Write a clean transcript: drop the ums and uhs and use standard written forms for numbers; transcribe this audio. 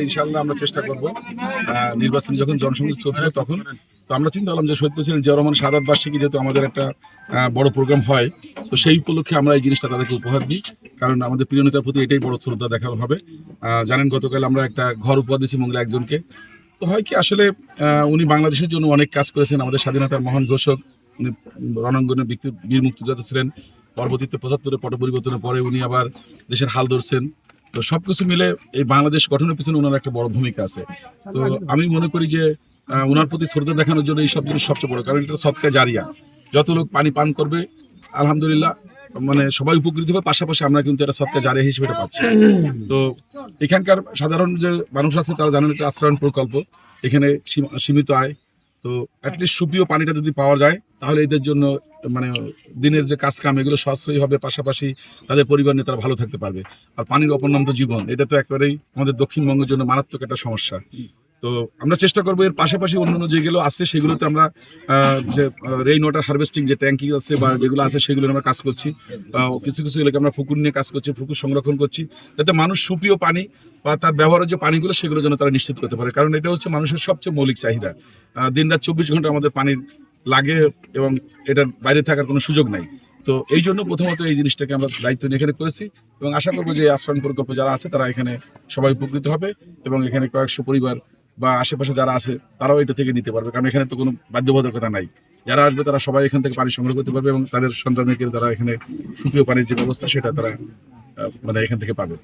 ইনশাআল্লাহ আমরা চেষ্টা করব নির্বাচন যখন জনসংযোগ চলছিল তখন তো আমরা চিন্তা করলাম যে শহীদ প্রেসিডেন্ট জিয়াউর রহমান শাহাদাত বার্ষিকী যেহেতু আমাদের একটা বড় প্রোগ্রাম হয়, তো সেই উপলক্ষে আমরা এই জিনিসটা তাদেরকে উপহার দিই, কারণ আমাদের প্রিয় নেতার প্রতি এটাই বড় শ্রদ্ধা দেখানো হবে। জানেন গতকাল আমরা একটা ঘর উপহার দিয়েছি মঙ্গলা একজনকে। তো হয় কি আসলে উনি বাংলাদেশের জন্য অনেক কাজ করেছেন, আমাদের স্বাধীনতার মহান ঘোষক, উনি রণাঙ্গনের বীর মুক্তিযোদ্ধা ছিলেন। পরবর্তীতে 75-এ পট পরিবর্তনের পরে উনি আবার দেশের হাল ধরছেন। তো সবকিছু মিলে এই বাংলাদেশ গঠনের পিছনে ওনার একটা বড় ভূমিকা আছে। তো আমি মনে করি যে ওনার প্রতি শ্রদ্ধা দেখানোর জন্য এই সব জিনিস সবচেয়ে বড়, কারণ এটা সদকা জারিয়া। যত লোক পানি পান করবে আলহামদুলিল্লাহ মানে সবাই উপকৃত হবে, পাশাপাশি আমরা কিন্তু এটা সদকা জারিয়া হিসেবে এটা পাচ্ছি। তো এখানকার সাধারণ যে মানুষ আছে তারা জানেন এটা আশ্রয়ণ প্রকল্প, এখানে সীমিত আয়। তো অ্যাটলিস্ট সুপ্রিয় পানিটা যদি পাওয়া যায় তাহলে এদের জন্য মানে দিনের যে কাজ কাম এগুলো সাশ্রয়ী হবে, পাশাপাশি তাদের পরিবার নিয়ে তারা ভালো থাকতে পারবে। আর পানির অপর নাম তো জীবন, এটা তো একেবারেই আমাদের দক্ষিণবঙ্গের জন্য মারাত্মক একটা সমস্যা। তো আমরা চেষ্টা করবো এর পাশাপাশি অন্যান্য যেগুলো আছে সেগুলোতে আমরা যে রেইন ওয়াটার হারভেস্টিং যে ট্যাঙ্কি আছে বা যেগুলো আছে সেগুলো আমরা কাজ করছি। কিছু কিছু এলাকা আমরা পুকুর নিয়ে কাজ করছি, পুকুর সংরক্ষণ করছি, যাতে মানুষ সুপ্রিয় পানি বা তার ব্যবহারের যে পানিগুলো সেগুলো যেন তারা নিশ্চিত করতে পারে, কারণ এটা হচ্ছে মানুষের সবচেয়ে মৌলিক চাহিদা। দিনরাত 24 ঘন্টা আমাদের পানির লাগে এবং এটার বাইরে থাকার কোনো সুযোগ নাই। তো এই জন্য প্রথমত এই জিনিসটাকে আমরা দায়িত্ব নিয়ে এখানে করেছি এবং আশা করবো যে আশ্রয়ণ প্রকল্প যারা আছে তারা এখানে সবাই উপকৃত হবে এবং এখানে কয়েকশো পরিবার বা আশেপাশে যারা আছে তারাও এটা থেকে নিতে পারবে, কারণ এখানে তো কোনো বাধ্যবাধকতা নাই। যারা আসবে তারা সবাই এখান থেকে পানি সংগ্রহ করতে পারবে এবং তাদের সন্তানদেরকে তারা এখানে সুপ্রিয় পানির যে ব্যবস্থা সেটা তারা মানে এখান থেকে পাবে।